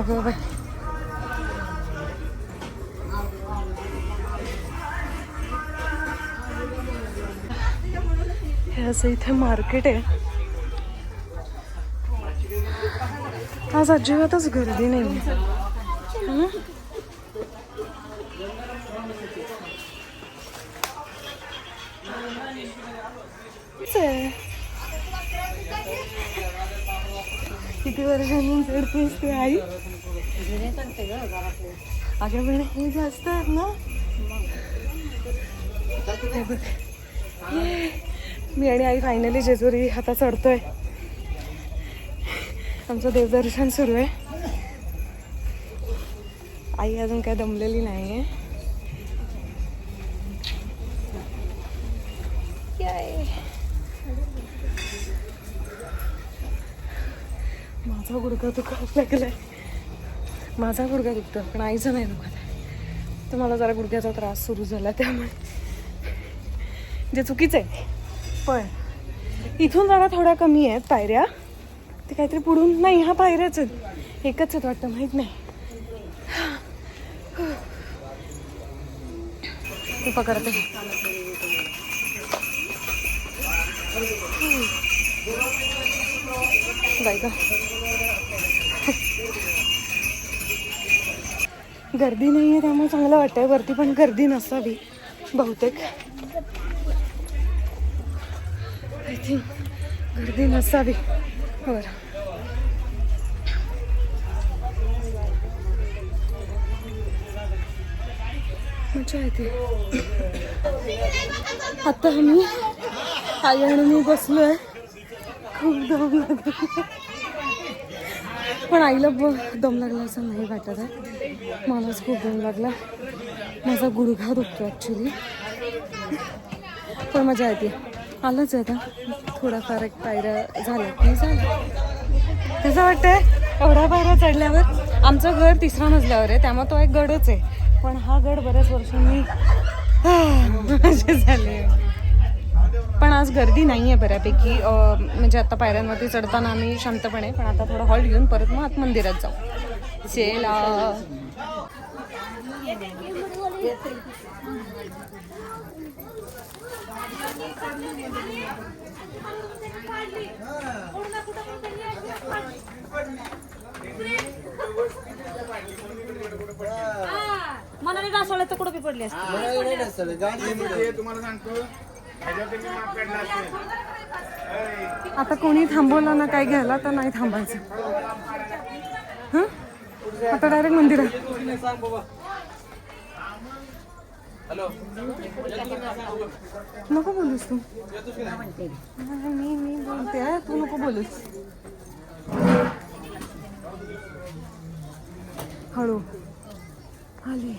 अगं बाई, हे असं इथे मार्केट आहे. आज अजिबातच गर्दी नाही. किती वर्षांनी चढतेस ती आई? अगं पण हे जास्त आहेत ना. हे बघ, मी आणि आई फायनली जेजुरी आता चढतोय. आमचं देवदर्शन सुरू आहे. आई अजून काय दमलेली नाही आहे. माझा गुडघा दुखायला लागलाय. माझा गुडघा दुखतो पण आईचा नाही दुखत आहे. तर मला जरा गुडघ्याचा त्रास सुरू झाला, त्यामुळे जे चुकीचं आहे. पण इथून जरा थोड्या कमी आहेत पायऱ्या. ते काहीतरी पुढून नाही, हा पायऱ्याच आहेत, एकच आहेत वाटतं, माहीत नाही. ते पकडते बाई का. गर्दी नाही आहे त्यामुळे चांगलं वाटतंय. वरती पण गर्दी नसावी बहुतेक. आय थिंक गर्दी नसावी. बरं, मजा येते. आता आम्ही आई आणि मी बसलोय. खूप दम लागला, पण आईला दम लागला असं नाही वाटत आहे. मलाच खूप दम लागला. माझा गुडघा दुखतो ॲक्च्युली. पण मजा येते. आलंच आहे आता थोडाफार एक पायऱ्या झाल्या की झालं. कसं वाटतंय एवढ्या पायऱ्या चढल्यावर? आमचं घर 3ऱ्या मजल्यावर आहे त्यामुळे तो एक गडच आहे. पण हा गड बऱ्याच वर्षांनी झाले. पण आज गर्दी नाही आहे बऱ्यापैकी. म्हणजे आता पायऱ्यांवरती चढताना आम्ही शांतपणे, पण आता थोडा हॉल्ट घेऊन परत मग आत मंदिरात जाऊ. चला. मनाने डासवले तर कुठे पडले असते. तुम्हाला सांगतो आता कोणी थांबवलं ना काय घ्यायला तर नाही थांबायचं. हं, आता डायरेक्ट मंदिरात. नको बोलूस तू. मी बोलते, तू नको बोलूस. हळू आली.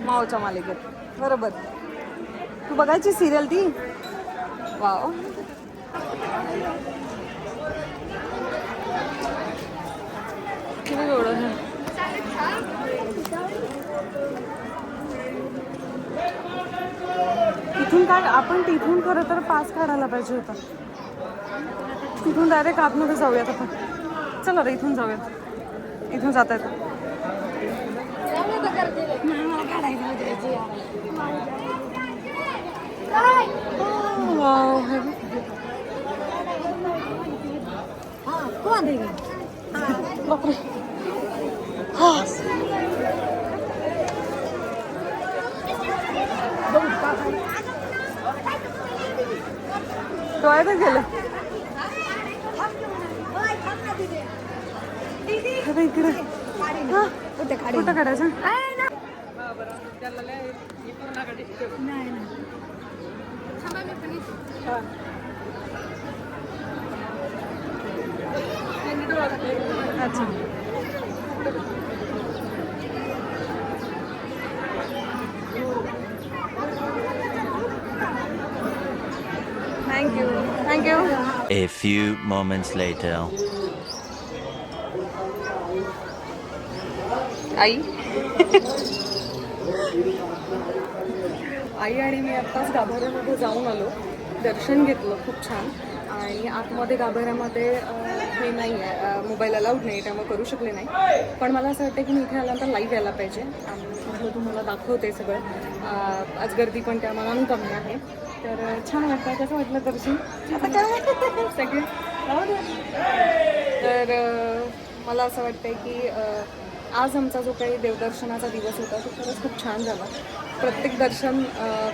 मावच्या मालिकेत. बरोबर. तू बघायची सिरियल ती? वाव. किती एवढं किती इथून काय आपण तिथून खरं तर पास काढायला पाहिजे होता. तिथून डायरेक्ट आतमध्ये जाऊयात आपण. चला रे इथून जाऊयात. इथून जाता येतं. बापरे. काय गेलं इकडे. हा कुठं काढायचं. अच्छा. Thank you. A few moments later. आई आणि मी आत्ताच गाभाऱ्यामध्ये जाऊन आलो. दर्शन घेतलं खूप छान. आणि आतमध्ये गाभाऱ्यामध्ये हे नाही आहे, मोबाईल अलाउड नाही, त्यामुळे करू शकले नाही. पण मला असं वाटतं की मी इथे आल्यानंतर लाईव्ह यायला पाहिजे. आणि म्हटलं तुम्हाला दाखवते सगळं. आज गर्दी पण त्या मनानं कमी आहे. तर छान वाटतं. कसं वाटलं दर्शन सगळे. तर मला असं वाटतं की आज आमचा जो काही देवदर्शनाचा दिवस होता तो खरंच खूप छान झाला. प्रत्येक दर्शन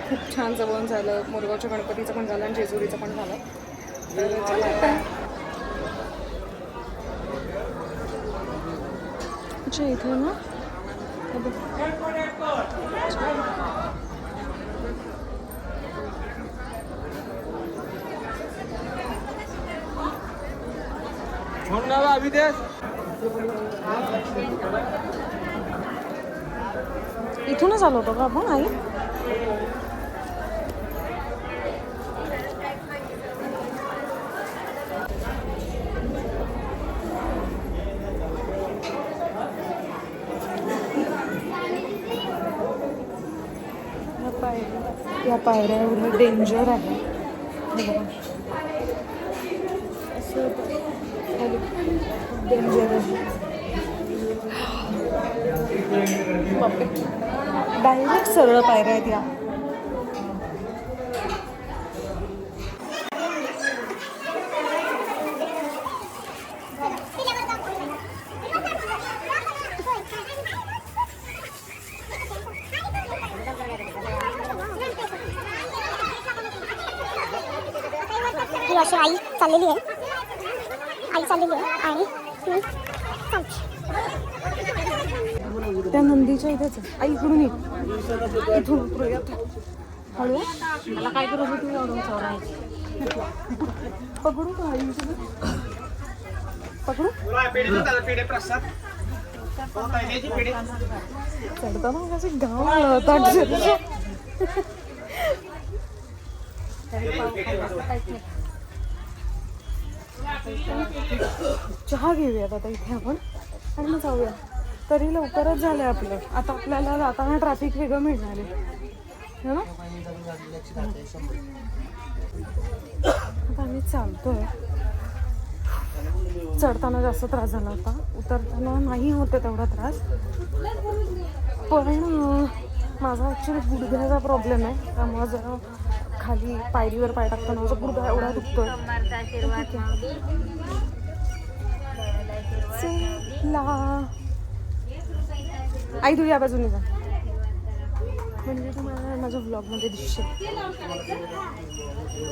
खूप छान जवळून झालं. मोरगावच्या गणपतीचं पण झालं आणि जेजुरीचं पण झालं. तर छान वाटतं. अच्छा इथे ना इथूनच आलो होतो का आपण आई. या पायऱ्या एवढं डेंजर आहे. असं डेंजर आहे. डायरेक्ट सरळ पायऱ्या आहेत या. अशी आई चाललेली आहे. आणि त्या नंदीच्या इथेच आई. इकडून इथून उतरूयात हळू. मला काय करत होती एवढं चौरायची. पकडू का आई. पकडू चढताना माझे गाव चहा घेऊयात आता इथे आपण आणि मग जाऊया. तरी लवकरच झालंय आपलं. आता आपल्याला जाताना ट्रॅफिक वेगळं मिळणार आहे ना. आता आम्ही चालतोय. चढताना जास्त त्रास झाला होता. उतरताना नाही होते तेवढा त्रास. पण माझा ॲक्च्युली गुडघ्याचा प्रॉब्लेम आहे. त्यामुळे जरा खाली पायरीवर पाय टाकताना माझा गुडघा एवढा दुखतोय. आई तू या बाजूने जा म्हणजे तुम्हाला माझ्या व्लॉगमध्ये दिसते.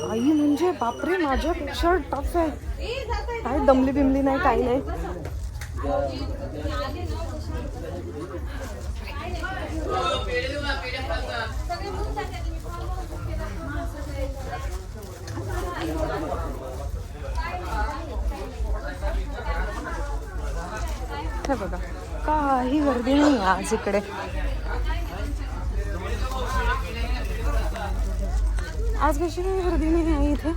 आई म्हणजे बापरे माझ्यापेक्षा टफ आहे. काय दमली बिमली नाही काही नाही. हे बघा काही गर्दी नाही आज इकडे. आज कशी काही गर्दी नाही आहे इथे.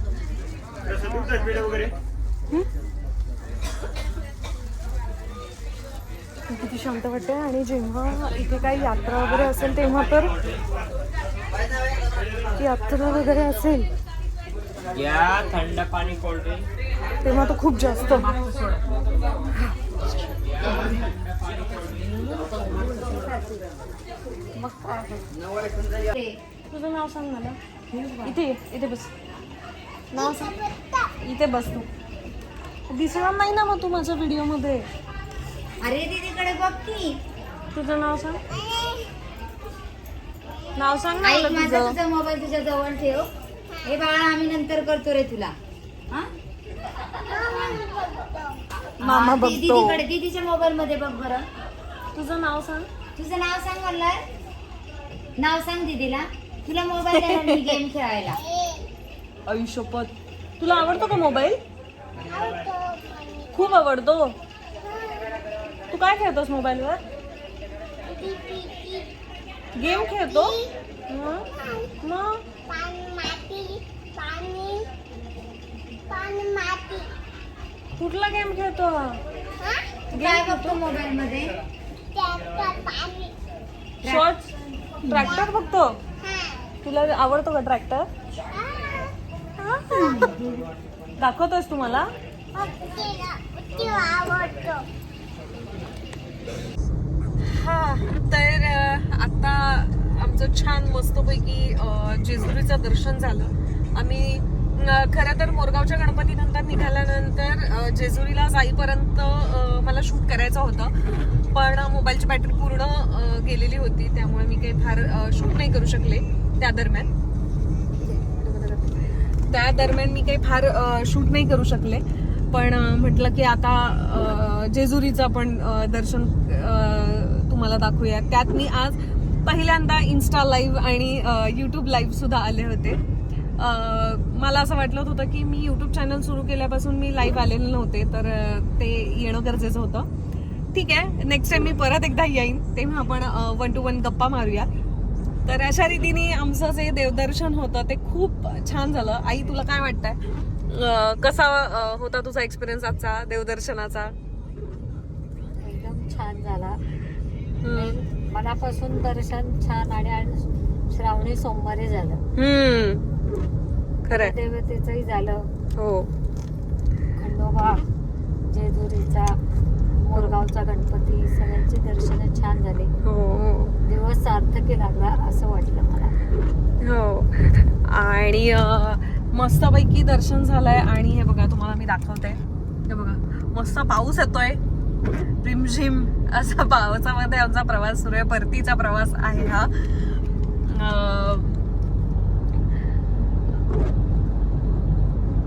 किती शांत वाटते. आणि जेव्हा इथे काही यात्रा वगैरे असेल तेव्हा तर यात्रा वगैरे असेल या थंड पाणी कोल्ड्रिंक तेव्हा तर खूप जास्त. तुझं नाव सांग मला. इथे बस. नाव सांग. इथे बस तू. दिसणार नाही ना मग तू माझ्या व्हिडिओ मध्ये. अरे दीदीकडे बघ की. तुझं नाव सांग. नाव सांग ना ऐक मला माझा तुझं. तुझा मोबाईल तुझ्या जवळ ठेव. हे बाळा आम्ही नंतर करतो रे तुला. हा? मामा हा, बघतो. दीदीकडे दीदीच्या मोबाईल मध्ये बघ बरं. तुझं नाव सांग. तुझं नाव सांग मला. नाव सांग दीदीला. तुला मोबाईल द्यायला मी गेम खेळायला. आयुष्यपत. तुला आवडतो का मोबाईल? खूप आवडतो. तू काय खेळतोस मोबाईलवर? गेम खेळतो. मग कुठला गेम खेळतो? काय बघतो मोबाईल मध्ये? शॉर्ट्स. ट्रॅक्टर बघतो. तुला आवडतो का ट्रॅक्टर? दाखवतोस तुम्हाला? हा तर आता आमचं छान मस्तपैकी जेजुरीचं दर्शन झालं. आम्ही खरं तर मोरगावच्या गणपतीनंतर निघाल्यानंतर जेजुरीला जाईपर्यंत मला शूट करायचं होतं, पण मोबाईलची बॅटरी पूर्ण गेलेली होती, त्यामुळे मी काही फार शूट नाही करू शकले त्या दरम्यान मी काही फार शूट नाही करू शकले. पण म्हटलं की आता जेजुरीचं पण दर्शन तुम्हाला दाखवूया. त्यात मी आज पहिल्यांदा इन्स्टा लाईव्ह आणि यूट्यूब लाईव्ह सुद्धा आले होते. मला असं वाटलं होतं की मी यूट्यूब चॅनल सुरू केल्यापासून मी लाईव्ह आलेले नव्हते, तर ते येणं गरजेचं होतं. ठीक आहे, नेक्स्ट टाइम मी परत एकदा येईन, तेव्हा आपण 1 to 1 गप्पा मारूया. तर अशा रीतीने आमचं जे देवदर्शन होतं ते खूप छान झालं. आई, तुला काय वाटतंय? कसा होता तुझा एक्सपिरियन्स आजचा देवदर्शनाचा? एकदम छान झाला. मनापासून दर्शन छान आणि श्रावणी सोमवारी झालं. खरंय. देवतेचंही झालं. हो. खंडोबा, जेजुरीचा, मोरगावचा गणपती, सगळ्यांचे दर्शन छान झाले. हो. दिवस सार्थकी लागला असं वाटलं मला. हो. आणि मस्तपैकी दर्शन झालंय. आणि हे बघा, तुम्हाला मी दाखवते. हे बघा, मस्त पाऊस येतोय, रिमझिम असा पावसामध्ये आमचा प्रवास सुरू आहे. परतीचा प्रवास आहे हा.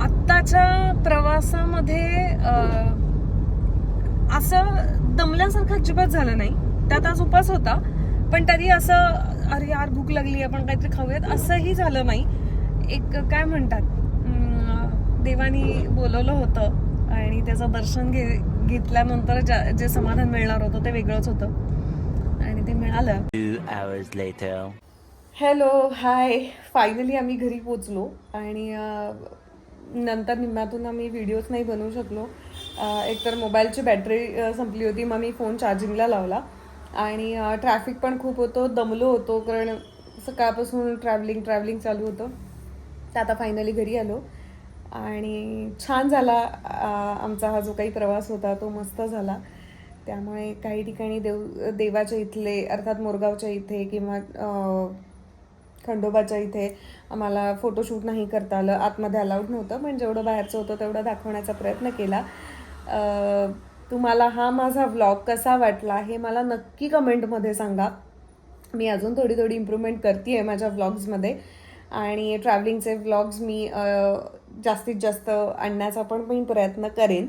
आत्ताच्या प्रवासामध्ये असं दमल्यासारखं अजिबात झालं नाही. त्यात आज उपास होता, पण तरी असं अरे यार भूक लागली, आपण काहीतरी खाऊयात असंही झालं नाही. एक काय म्हणतात, देवानी बोलवलं होतं आणि त्याचं दर्शन घेतल्यानंतर जे समाधान मिळणार होतं ते वेगळंच होतं आणि ते मिळालं. 2 hours later. हॅलो, हाय. फायनली आम्ही घरी पोचलो आणि नंतर निम्म्यातून आम्ही व्हिडिओज नाही बनवू शकलो. एकतर मोबाईलची बॅटरी संपली होती, मग मी फोन चार्जिंगला लावला आणि ट्रॅफिक पण खूप होतं, दमलो होतो कारण सकाळपासून ट्रॅव्हलिंग चालू होतं. तर आता फायनली घरी आलो आणि छान झाला आमचा हा जो काही प्रवास होता तो मस्त झाला. त्यामुळे काही ठिकाणी देवाच्या इथले अर्थात मोरगावच्या इथे किंवा खंडोबाच्या इथे आम्हाला फोटोशूट नाही करता आलं. आतमध्ये अलाउड नव्हतं, पण जेवढं बाहेरचं होतं तेवढं दाखवण्याचा प्रयत्न केला. तुम्हाला हा माझा व्लॉग कसा वाटला हे मला नक्की कमेंटमध्ये सांगा. मी अजून थोडी इम्प्रूव्हमेंट करते आहे माझ्या व्लॉग्समध्ये आणि ट्रॅव्हलिंगचे व्लॉग्स मी जास्तीत जास्त आणण्याचा पण मी प्रयत्न करेन.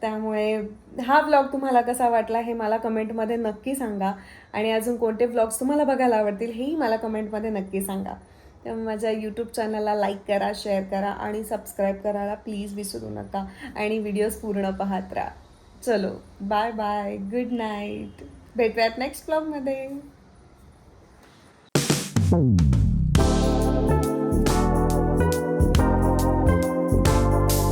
त्यामुळे हा व्लॉग तुम्हाला कसा वाटला हे मला कमेंटमध्ये नक्की सांगा आणि अजून कोणते व्लॉग्स तुम्हाला बघायला आवडतील हेही मला कमेंटमध्ये नक्की सांगा. त्यामुळे माझ्या यूट्यूब चॅनलला लाईक करा, शेअर करा आणि सबस्क्राईब करायला प्लीज विसरू नका आणि व्हिडिओज पूर्ण पाहत राहा. चलो, बाय बाय, गुड नाईट. भेटूयात नेक्स्ट व्लॉगमध्ये.